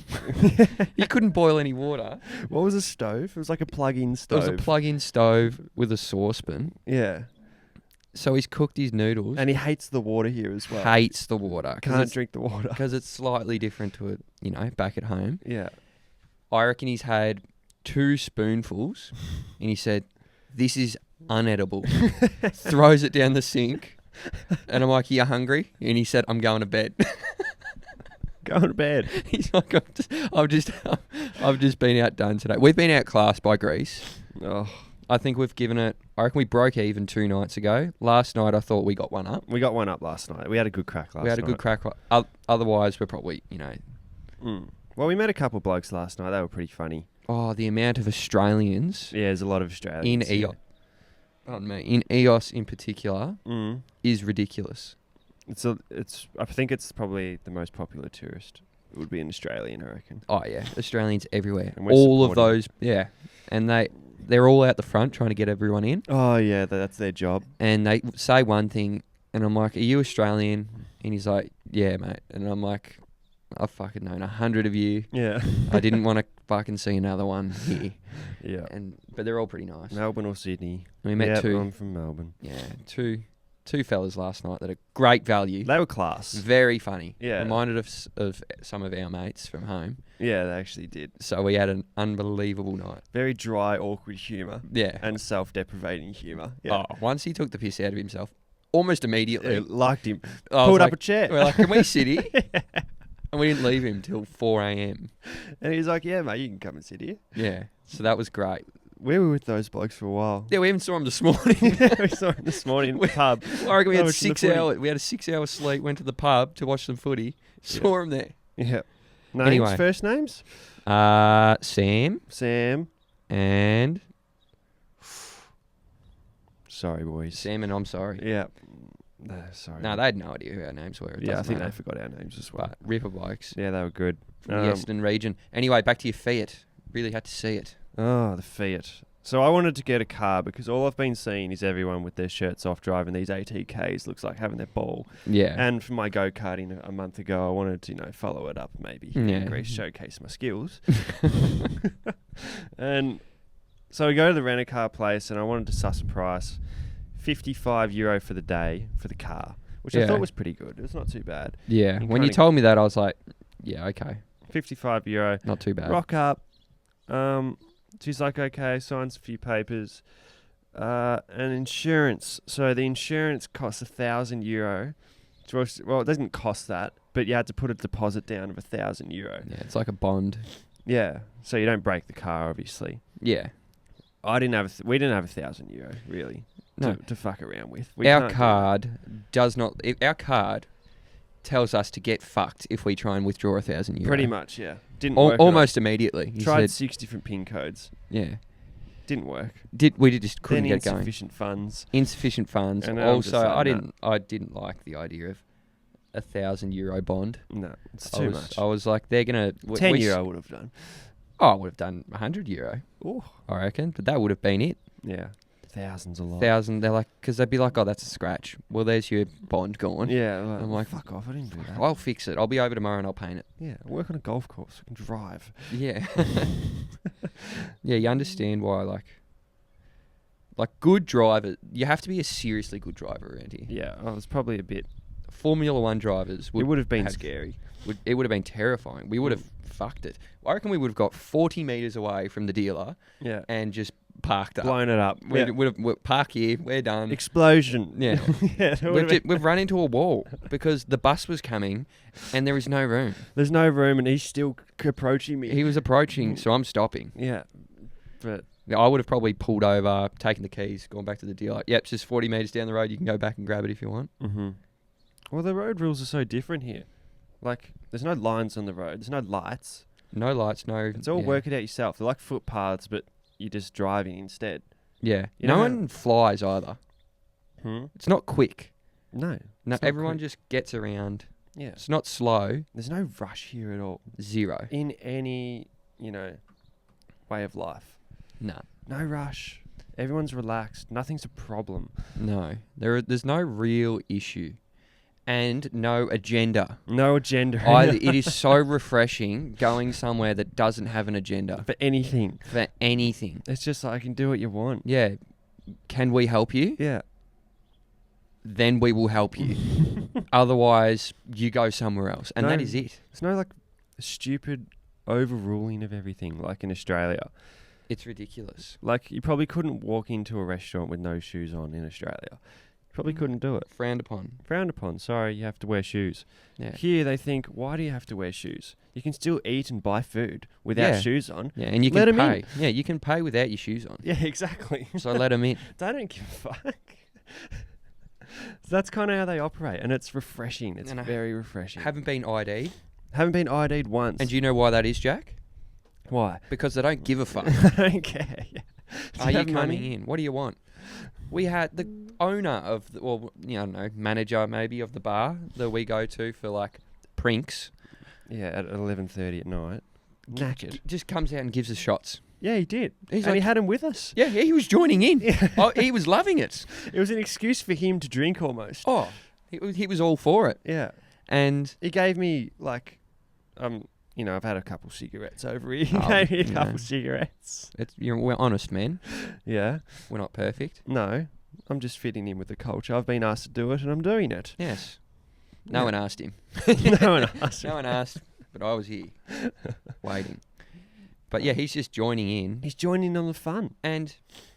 He couldn't boil any water. What was a stove? It was like a plug-in stove. It was a plug-in stove with a saucepan. Yeah. So he's cooked his noodles. And he hates the water here as well. Hates the water. Can't drink the water. Because it's slightly different to it, back at home. Yeah. I reckon he's had 2 spoonfuls and he said, "This is unedible." Throws it down the sink. And I'm like, "You hungry?" And he said, "I'm going to bed." Go to bed. He's like, I've just been outdone today. We've been outclassed by Greece. Oh, I think we've given it. I reckon we broke even 2 nights ago. Last night, I thought we got one up. we got one up last night. We had a good crack last night. We had a good crack. Otherwise, we're probably, Well, we met a couple blokes last night. They were pretty funny. Oh, the amount of Australians Yeah, there's a lot of Australians. in EOS. Pardon me. In EOS in particular is ridiculous. I think it's probably the most popular tourist. It would be an Australian, I reckon. Oh yeah, Australians everywhere. And we're All of supporting those, yeah, and they're all out the front trying to get everyone in. Oh yeah, that's their job. And they say one thing, and I'm like, "Are you Australian?" And he's like, "Yeah, mate." And I'm like, "I've fucking known 100 of you. Yeah. I didn't want to fucking see another one here." Yeah. But they're all pretty nice. Melbourne or Sydney. And we met Yeah, 2. I'm from Melbourne. Yeah, two fellas last night that are great value. They were class. Very funny. Yeah. Reminded us of some of our mates from home. Yeah, they actually did. So we had an unbelievable night. Very dry, awkward humour. Yeah. And self-deprecating humour. Yeah. Oh, once he took the piss out of himself, almost immediately. Yeah, liked him. I was Pulled up like- a chair. We're like, "Can we sit here?" And we didn't leave him till 4 a.m. And he's like, "Yeah, mate, you can come and sit here." Yeah. So that was great. We were with those blokes for a while. Yeah, we even saw him this morning. We saw him this morning in the pub. I reckon we had Watching the footy. We had a 6 hour sleep. Went to the pub to watch some footy. Saw him there. Yeah. Names, Anyway. first names? Sam Sam. and Sorry, boys. Sam and I'm sorry. Yeah. No, sorry. No, they had no idea who our names were. It Yeah, I doesn't think matter. they forgot our names as well. But Ripper blokes Yeah, they were good. from the Eston region. Anyway, back to your Fiat. Really had to see it. Oh, the Fiat. So I wanted to get a car because all I've been seeing is everyone with their shirts off driving these ATKs. Looks like having their ball. Yeah. And for my go-karting a month ago, I wanted to, follow it up maybe. Yeah. Grease, showcase my skills. And so we go to the rent-a-car place and I wanted to suss a price. €55 for the day for the car, which I Yeah. thought was pretty good. It's not too bad. Yeah. You When you kinda- told me that, I was like, yeah, okay. €55. Not too bad. Rock up. She's like, okay, signs a few papers. And insurance. So the insurance costs €1,000. Well, it doesn't cost that, but you had to put a deposit down of €1,000. Yeah, it's like a bond. Yeah. So you don't break the car, obviously. Yeah. We didn't have €1,000 really No. to fuck around with. Our card does not. Our card tells us to get fucked if we try and withdraw €1,000. Pretty much, yeah. Didn't work. at Almost immediately. all. Tried said, 6 different PIN codes. yeah. Didn't work. We just couldn't Then get going. insufficient funds. Insufficient funds. And I'm just Also, like, no. I didn't like the idea of €1,000 bond. No, it's too much. I was like, they're gonna €10 would have done. Oh, I would have done €100. Oh, I reckon, but that would have been it. yeah. Thousands a lot. 1,000. They're like, because they'd be like, oh, that's a scratch. Well, there's your bond gone. Yeah, I'm like, fuck off. I didn't do that. I'll fix it. I'll be over tomorrow and I'll paint it. Yeah, I work on a golf course. I can drive. Yeah. Yeah, you understand why, like good driver. You have to be a seriously good driver around here. Yeah, I was probably a bit. Formula One drivers It would have been have- scary. it would have been terrifying. We would have fucked it. I reckon we would have got 40 metres away from the dealer Yeah, and just parked up. blown it up. We'd, Yeah. we'd park here. We're done. Explosion. Yeah. Yeah, that would have been- We've run into a wall because the bus was coming and there is no room. There's no room, and he's still approaching me. He was approaching, so I'm stopping. Yeah, but I would have probably pulled over, taken the keys, gone back to the dealer. Yep, it's just 40 metres down the road. You can go back and grab it if you want. Well, the road rules are so different here. Like, there's no lines on the road. There's no lights. No lights, no... It's all work it out yourself. They're like footpaths, but you're just driving instead. Yeah. You No know one flies either. It's not quick. No. No, it's not everyone quick. just gets around. Yeah. It's not slow. There's no rush here at all. Zero. In any, way of life. No. No rush. Everyone's relaxed. Nothing's a problem. No. There's no real issue. And no agenda. No agenda. It is so refreshing going somewhere that doesn't have an agenda For anything. for anything. It's just like, I can do what you want. Yeah. Can we help you? Yeah. Then we will help you. Otherwise, you go somewhere else. And that No. is it. It's no stupid overruling of everything like in Australia. It's ridiculous. Like, you probably couldn't walk into a restaurant with no shoes on in Australia. You probably couldn't do it. Frowned upon. Frowned upon. Sorry, you have to wear shoes. Yeah. Here they think, why do you have to wear shoes? You can still eat and buy food without Yeah. shoes on. Yeah, and you Let can 'em pay. in. Yeah, you can pay without your shoes on. Yeah, exactly. So let them in. They don't give a fuck. So that's kind of how they operate, and it's refreshing. It's And I very refreshing. Haven't been ID'd. Haven't been ID'd once. And do you know why that is, Jack? why? Because they don't give a fuck. I don't care. Yeah. Do Are you have coming money? in? What do you want? We had the owner of, I don't know, manager maybe of the bar that we go to for like prinks. Yeah, at 11:30 at night. Knackered. Just comes out and gives us shots. Yeah, he did. He's And he like- had him with us. Yeah, he was joining in. Oh, he was loving it. It was an excuse for him to drink almost. Oh, he was all for it. Yeah. And He gave me I've had a couple cigarettes over here. He Oh, gave me a you couple know. cigarettes. we're honest men. Yeah. We're not perfect. No, I'm just fitting in with the culture. I've been asked to do it, and I'm doing it. Yes. No Yeah. one asked him. No one asked me. No one asked, but I was here waiting. But yeah, he's just joining in. He's joining on the fun. And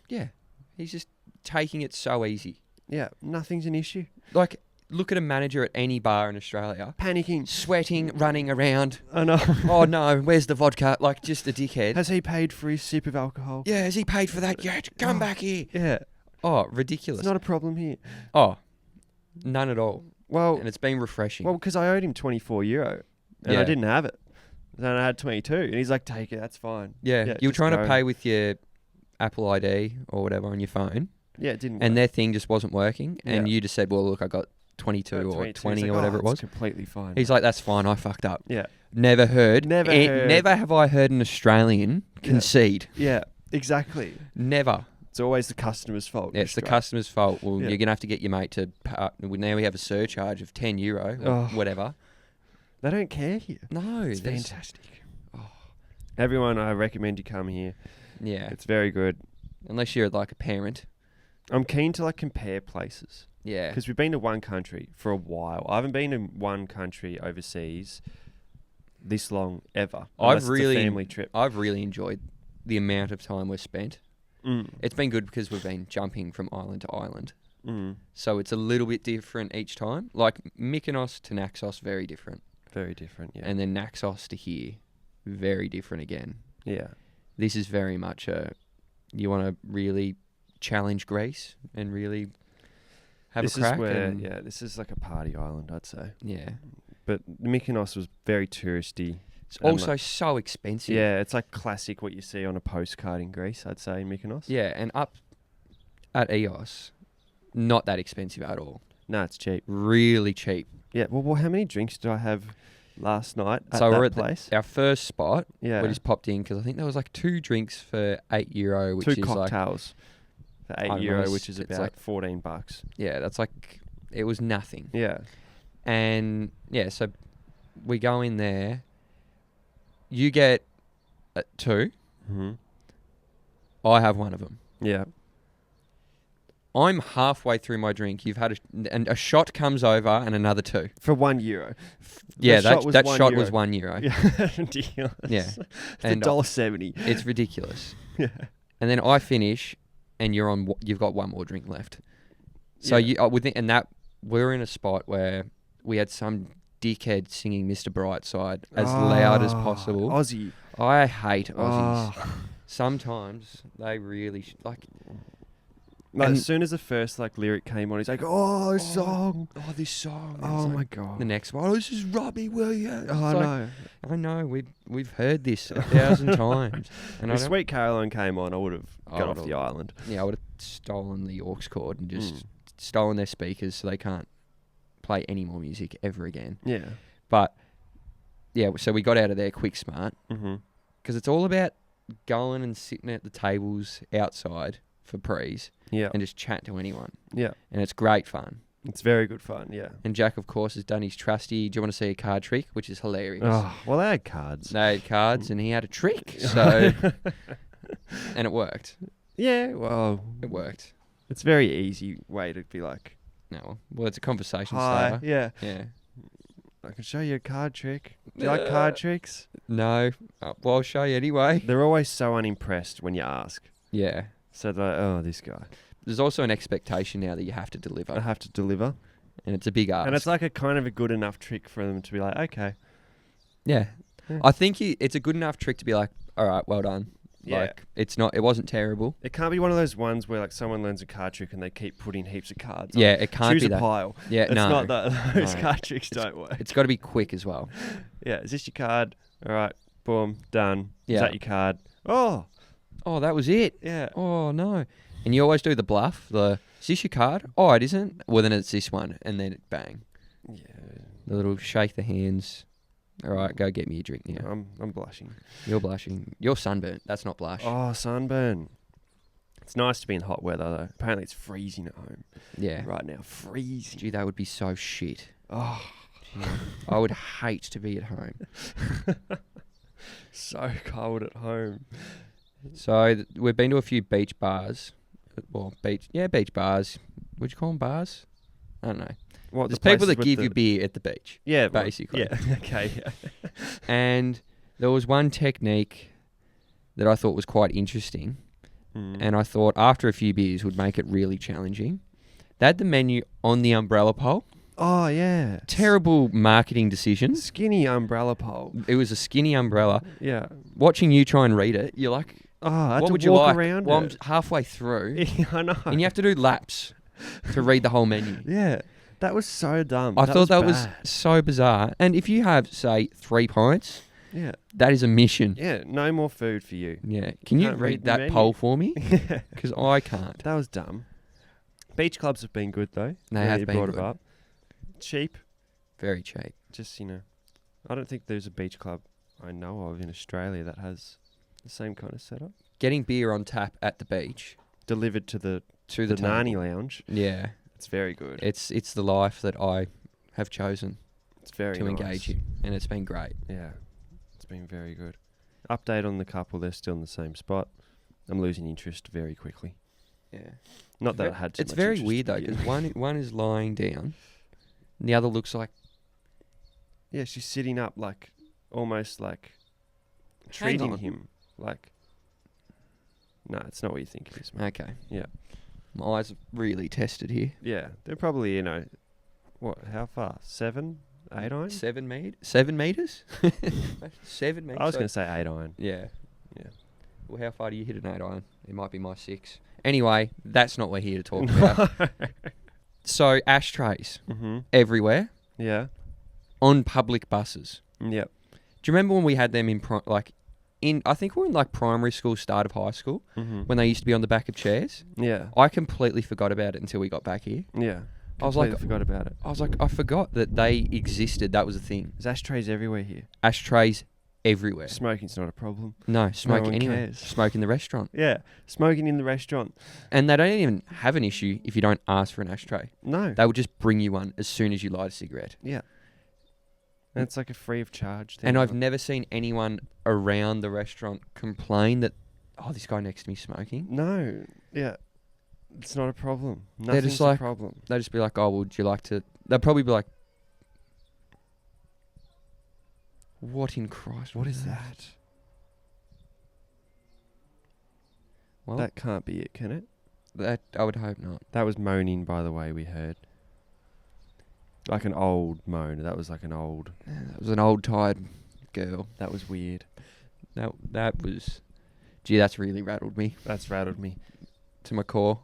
yeah, he's just taking it so easy. Yeah, nothing's an issue. Like look at a manager at any bar in Australia, Panicking. sweating, running around. I know. Oh no, where's the vodka? Like just a dickhead. Has he paid for his sip of alcohol? Yeah, has he paid for that yet? Come back here. Yeah. Oh, ridiculous. It's not a problem here. Oh, none at all. Well, And it's been refreshing. well, because I owed him €24 and I Yeah. didn't have it. Then I had 22, and he's like, "Take it, that's fine." yeah, you were just trying go. to pay with your Apple ID or whatever on your phone, Yeah, it didn't. and work. their thing just wasn't working, and Yeah. you just said, "Well, look, I got 22 or 22. 20 He's or like, whatever "Oh, it was." It's completely fine. He's like, "That's fine. I fucked up." yeah, Never heard. Never heard. Never have I heard an Australian concede. yeah, exactly. Never. It's always the customer's fault. Yeah, it's the Australia. customer's fault. Well, Yeah. you're gonna have to get your mate to. Now we have a surcharge of €10 or Oh. whatever. They don't care here. No, It's there's- fantastic. Everyone, I recommend you come here. Yeah, It's very good. unless you're like a parent. I'm keen to like compare places Yeah, because we've been to one country for a while. I haven't been to one country overseas this long ever. unless it's a family trip. I've really enjoyed the amount of time we've spent. Mm. It's been good because we've been jumping from island to island, Mm. so it's a little bit different each time. Like Mykonos to Naxos, very different, Very different. Yeah. and then Naxos to here, very different again. yeah. This is very much you want to really challenge Greece and really have This a crack. is where, and yeah, this is like a party island, I'd say. yeah. But Mykonos was very touristy. It's And, also like, so expensive. yeah, it's like classic what you see on a postcard in Greece, I'd say, in Mykonos. Yeah, and up at EOS, not that expensive at all. No, it's cheap. Really cheap. Yeah, well, how many drinks did I have last night at So that we're at place? our first spot. Yeah, We just popped in because I think there was like 2 drinks for €8, which two is like cocktails for I don't know, €8, it's- which is it's about like- $14. yeah, that's like it was nothing. Yeah. And yeah, so we go in there. You get 2. Mm-hmm. I have one of them. Yeah. I'm halfway through my drink. You've had and a shot comes over and another 2. For €1. Yeah, The that shot was that €1. shot was €1. Yeah, ridiculous. Yeah. It's And $1.70. it's ridiculous. Yeah. And then I finish, and you've got one more drink left. So Yeah. and that we're in a spot where we had some dickhead singing Mr. Brightside as loud as possible. Aussie. I hate Aussies. Oh. Sometimes they really like. Like, And- as soon as the first like lyric came on, he's like, "Oh, this song! Oh, this song. And Oh it's my like, god!" The next one. Oh, this is Robbie Williams. Oh, I It's like, know. I know. We've heard this 1,000 times. And I If don't- Sweet Caroline came on, I would have I got off would've- the island. Yeah, I would have stolen the aux cord and just Mm. stolen their speakers so they can't play any more music ever again. Yeah. But yeah, so we got out of there quick smart Mm-hmm. because it's all about going and sitting at the tables outside for prees Yeah. and just chat to anyone. Yeah. And it's great fun. It's very good fun. Yeah. And Jack, of course, has done his trusty, do you want to see a card trick? Which is hilarious. Oh, well, they had cards. They had cards and he had a trick. So, and it worked. Yeah. Well, It worked. it's a very easy way to be like, No, well, it's a conversation "Hi, starter. yeah, Yeah. I can show you a card trick. Do you like card tricks?" No. Well, I'll show you anyway. They're always so unimpressed when you ask. Yeah. So they're like, "Oh, this guy." There's also an expectation now that you have to deliver. I have to deliver. And it's a big ask. And it's like a kind of a good enough trick for them to be like, "Okay." Yeah. Yeah. I think it's a good enough trick to be like, all right, well done. Yeah. Like, it wasn't terrible. It can't be one of those ones where like someone learns a card trick and they keep putting heaps of cards. on. Yeah, it can't Choose be a that. pile. Yeah, It's no. not that. Those No. card tricks don't work. It's got to be quick as well. Yeah, is this your card? All right, boom, done. Is Yeah. that your card? Oh, Oh, that was it. yeah. Oh, no. And you always do the bluff. Is this your card? Oh, it isn't. Well, then it's this one. And then bang. Yeah, The little shake the hands. All right, go get me a drink now. I'm blushing. You're blushing. You're sunburnt. That's not blush. Oh, sunburn. It's nice to be in hot weather though. Apparently it's freezing at home Yeah. right now. Freezing. Gee, that would be so shit. Oh, Gee, I would hate to be at home. so cold at home. So we've been to a few beach bars. Well, beach bars. Would you call them bars? I don't know. What? There's the people that places with give the- you beer at the beach. Yeah, well, basically. Yeah. Okay. Yeah. And there was one technique that I thought was quite interesting. Mm. And I thought after a few beers would make it really challenging. They had the menu on the umbrella pole. Oh, yeah. Terrible marketing decisions. Skinny umbrella pole. It was a skinny umbrella. Yeah. Watching you try and read it, you're like, Oh, I had what to would you walk like? around Well, I'm it. halfway through, Yeah, I know. and you have to do laps to read the whole menu. Yeah. That was so dumb. I thought that was bad. so bizarre. And if you have, say, 3 pints, Yeah. that is a mission. Yeah. No more food for you. Yeah. Can you Can't read read the that menu. poll for me? Yeah. Because I can't. That was dumb. Beach clubs have been good though. They Now have you been brought good. it up. Cheap. Very cheap. Just, I don't think there's a beach club I know of in Australia that has the same kind of setup. Getting beer on tap at the beach Delivered to the to the Nani table. Lounge. Yeah. It's very good. It's the life that I have chosen It's very to nice. engage in, and it's been great. Yeah. It's been very good. Update on the couple, they're still in the same spot. I'm losing interest very quickly. Yeah. Not that I had too It's much very interest weird to though, begin because one is lying down, and the other looks like Yeah, she's sitting up like almost like Hang treating on. him like. No, it's not what you think it is, mate. okay. Yeah. My eyes are really tested here. Yeah, they're probably what? How far? 7, 8 iron? 7 meters. 7 meters. 7 meters. I was So- going to say 8 iron. Yeah. Yeah. Well, how far do you hit an 8 iron? It might be my 6. Anyway, that's not what we're here to talk about. So ashtrays Mm-hmm. everywhere Yeah. on public buses. Yep. Do you remember when we had them I think we were in like primary school, start of high school, Mm-hmm. when they used to be on the back of chairs? Yeah. I completely forgot about it until we got back here. Yeah. I was like- Completely forgot about it. I forgot that they existed. That was a thing. There's ashtrays everywhere here. Ashtrays everywhere. Smoking's not a problem. No, smoke one anywhere. cares. Smoke in the restaurant. Yeah. Smoking in the restaurant. And they don't even have an issue if you don't ask for an ashtray. No. They will just bring you one as soon as you light a cigarette. Yeah. And it's like a free of charge thing. And I've never seen anyone around the restaurant complain that, oh, this guy next to me smoking. No. Yeah. It's not a problem. They're Nothing's just a like- problem. They'll just be like, oh, would you like to... They'll probably be like, what in Christ? What is that? Well, That can't be it, can it? that I would hope not. That was moaning, by the way, we heard. Like an old moan. That was like an old... That was an old, tired girl. That was weird. That was... Gee, that's really rattled me That's rattled me. to my core.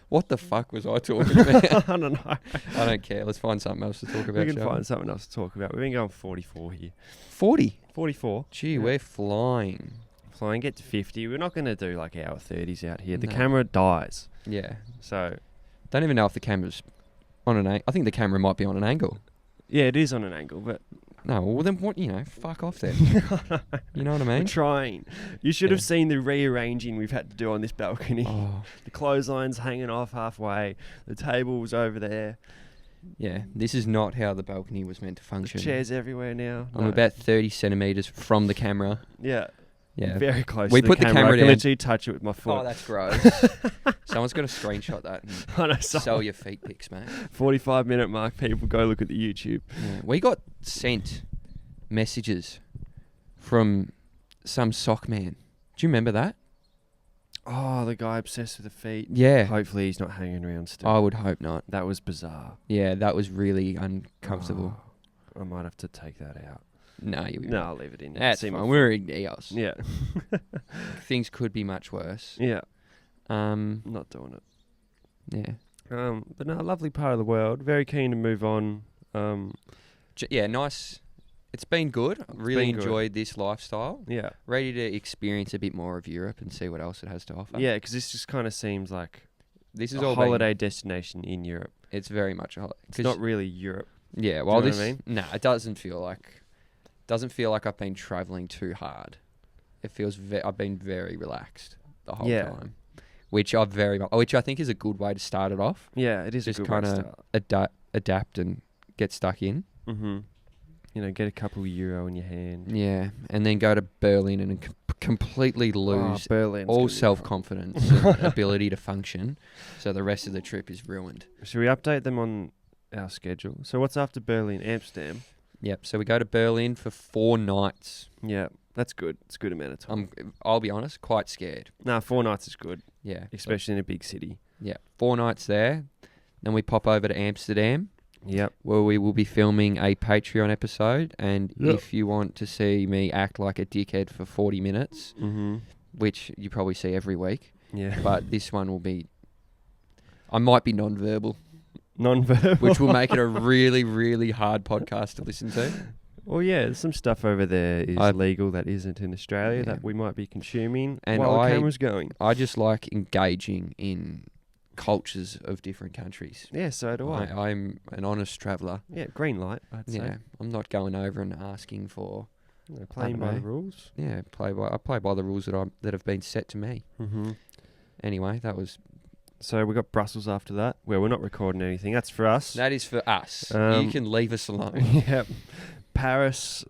What the fuck was I talking about? I don't know. I don't care. Let's find something else to talk about. We can shall find something else to talk about. We've been going 44 here. 40. 44. Gee, Yeah. we're flying. Flying, get to 50. We're not going to do like hour 30s out here. The No. camera dies. Yeah. So, Don't even know if the camera's on an angle. I think the camera might be on an angle. yeah, it is on an angle, but No, well then what, fuck off then. You know what I we're mean? trying. You should Yeah. have seen the rearranging we've had to do on this balcony. Oh, The clothesline's hanging off halfway. The table's over there. yeah. This is not how the balcony was meant to There's function. chairs everywhere now. I'm No. about 30 centimetres from the camera. Yeah. Yeah. Very close We to put the the camera. camera I can down. literally touch it with my foot. Oh, that's gross. Someone's got to screenshot that and I know, sell your feet pics, mate. 45-minute mark, people go look at the YouTube. Yeah. We got sent messages from some sock man. Do you remember that? Oh, the guy obsessed with the feet. Yeah. Hopefully he's not hanging around still. I would hope not. That was bizarre. Yeah, that was really uncomfortable. Oh, I might have to take that out. No, you'll be No, right. I'll leave it in. That's See my fine. We're in EOS. Yeah. Things could be much worse. Yeah. Um, Not doing it. yeah. But no, lovely part of the world. Very keen to move on. Yeah, nice. It's been good. I really been good. enjoyed this lifestyle. Yeah. Ready to experience a bit more of Europe and see what else it has to offer. Yeah, because this just kind of seems like This is a all holiday destination in Europe. It's very much a holiday. It's not really Europe. Yeah, you well, know what this. I mean? No, it doesn't feel like. I've been traveling too hard. It feels. I've been very relaxed the whole Yeah. time, which I think is a good way to start it off. Yeah, it is Just a good way to kinda start. Adapt and get stuck in. Mm-hmm. Get a couple of euro in your hand. Yeah, and then go to Berlin and completely lose Berlin's all gonna be self-confidence and ability to function. So the rest of the trip is ruined. fun. Should we update them on our schedule? So what's after Berlin? Amsterdam. Yep. So we go to Berlin for 4 nights. Yeah, that's good. It's a good amount of time. I'll be honest, quite scared. 4 nights is good, Yeah. especially in a big city. Yeah. 4 nights there. Then we pop over to Amsterdam. Yep. where we will be filming a Patreon episode. And Yep. if you want to see me act like a dickhead for 40 minutes, Mm-hmm. which you probably see every week, Yeah. but this one will be... I might be non-verbal, Non-verbal. which will make it a really, really hard podcast to listen to. Well, yeah, there's some stuff over there is legal that isn't in Australia Yeah. that we might be consuming And while the camera's going. I just like engaging in cultures of different countries. Yeah, so do I. I'm an honest traveller. Yeah, green light, I'd say. Yeah, I'm not going over and asking for... Playing by the know. rules. Yeah, I play by the rules that have been set to me. Mm-hmm. Anyway, that was... So we got Brussels after that, where we're not recording anything. That's for us. That is for us. Um, You can leave us alone. Yep. Paris,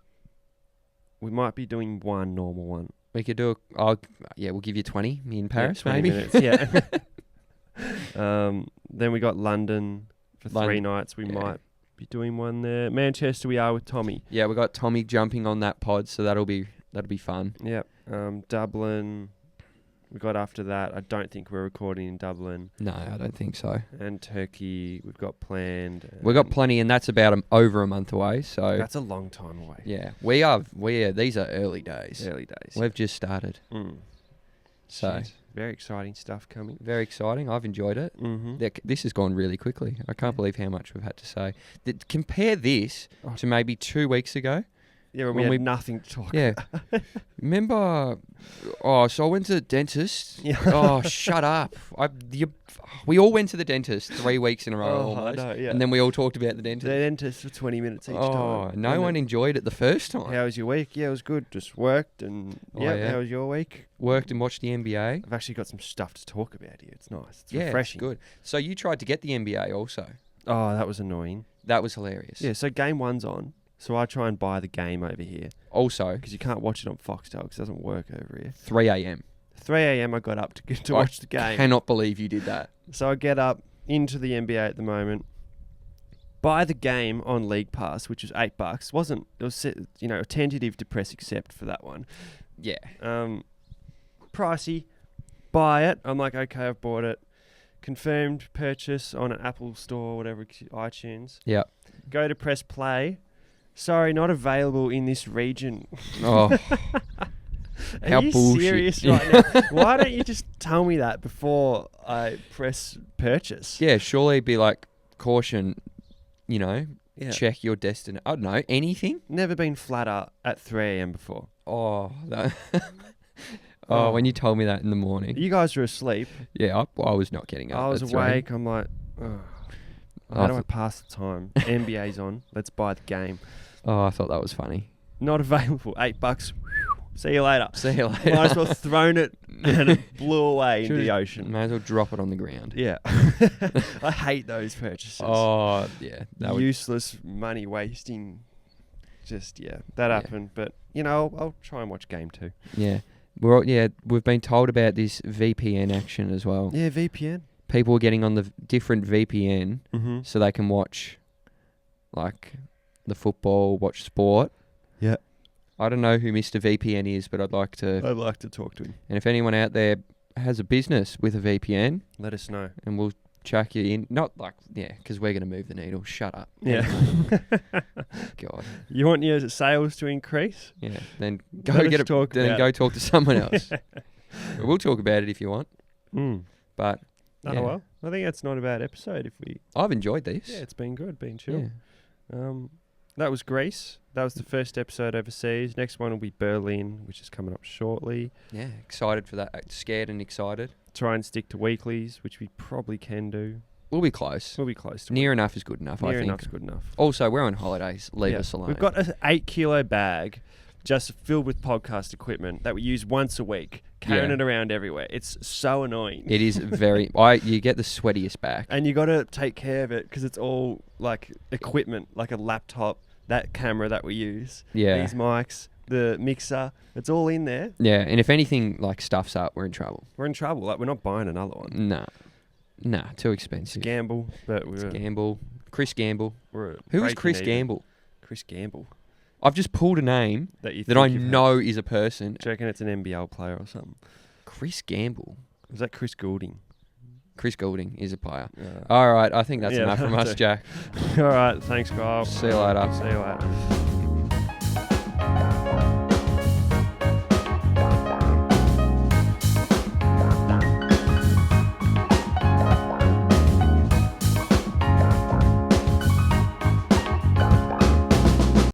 we might be doing one normal one. We could do we'll give you 20 in Paris, 20 maybe. minutes, yeah. Then we got London for 3 nights. We yeah. might be doing one there. Manchester, we are with Tommy. Yeah, we got Tommy jumping on that pod, so that'll be fun. Yep. Dublin, we got after that. I don't think we're recording in Dublin. No, I don't think so. And Turkey, we've got planned. We've got plenty, and that's about over a month away. So That's a long time away. yeah, we are. These are early days. Early days. We've just started, so Jeez, very exciting stuff coming. very exciting. I've enjoyed it. Mm-hmm. This has gone really quickly. I can't believe how much we've had to say. Compare this to maybe 2 weeks ago. Yeah, when when we we- had nothing to talk Yeah. about. Remember? Oh, so I went to the dentist. Yeah. Oh, shut up! We all went to the dentist 3 weeks in a row, Oh, I almost, know, yeah. and then we all talked about the The dentist. dentist for 20 minutes each Oh, time. no And one then, enjoyed it the first time. how was your week? Yeah, it was good. Just worked and Yeah. how was your week? Worked and watched the NBA. I've actually got some stuff to talk about here. It's nice. It's Yeah, refreshing. it's good. So you tried to get the NBA also. Oh, that was annoying. That was hilarious. Yeah, so game 1's on. So I try and buy the game over here Also, because you can't watch it on Foxtel because it doesn't work over here. 3 a.m. 3 a.m. I got up to I watch the game. Cannot believe you did that. So I get up into the NBA at the moment, buy the game on League Pass, which was $8. It was a tentative to press accept for that one. Yeah. Pricey. Buy it. I'm like, okay, I've bought it. Confirmed purchase on an Apple Store, whatever, iTunes. Yeah. Go to press play. Sorry, not available in this region. Oh. Are How you bullshit. serious right now? Why don't you just tell me that before I press purchase? Yeah, surely be like, caution, Yeah. check your destiny. I don't know, anything? Never been flatter at 3 a.m. before. Oh, when you told me that in the morning. You guys were asleep. Yeah, I was not getting up. I was at 3. awake. I'm like, oh, I how do I thought- pass the time? NBA's on. Let's buy the game. Oh, I thought that was funny. Not available. $8. See you later. See you later. Might as well thrown it and it blew away into Should've- the ocean. May as well drop it on the ground. Yeah. I hate those purchases. Oh, yeah. That would, Useless money wasting. Just, that happened. But, I'll try and watch game 2. yeah. We've been told about this VPN action as well. Yeah, VPN. People are getting on the different VPN Mm-hmm. so they can watch, like, the football, watch sport. Yeah. I don't know who Mr. VPN is, but I'd like to... I'd like to talk to him. And if anyone out there has a business with a VPN, Let us know. and we'll chuck you in. Not like, because we're going to move the needle. Shut up. Yeah. God. You want your sales to increase? Yeah. Then Let go us get it. talk Then about go talk to someone else. We'll talk about it if you want. Mm. But Oh, yeah. well. I think that's not a bad episode if we... I've enjoyed this. Yeah, it's been good, been chill. Yeah. That was Greece. That was the first episode overseas. Next one will be Berlin, which is coming up shortly. Yeah. Excited for that. Scared and excited. Try and stick to weeklies, which we probably can do. We'll be close. We'll be close to Near enough is good enough, Near I think. enough's good enough. Also, we're on holidays. Leave Yeah. us alone. We've got an 8-kilo bag just filled with podcast equipment that we use once a week, carrying Yeah. it around everywhere. It's so annoying. It is very... you get the sweatiest back. And you got to take care of it because it's all like equipment, like a laptop, that camera that we use, Yeah. these mics, the mixer. It's all in there. Yeah, and if anything like stuffs up, we're in trouble. We're in trouble. Like we're not buying another one. Nah, too It's a expensive. gamble, but It's we're Gamble. Chris Gamble. we're Who was breaking Chris even. Gamble? Chris Gamble. I've just pulled a name That you that think I you've heard. know is a person. Do you reckon it's an NBL player or something? Chris Gamble. Was that Chris Goulding? Chris Goulding is a player. Yeah. All right, I think that's enough from that'll us, do. Jack. All right, thanks, Kyle. See you later. See you later.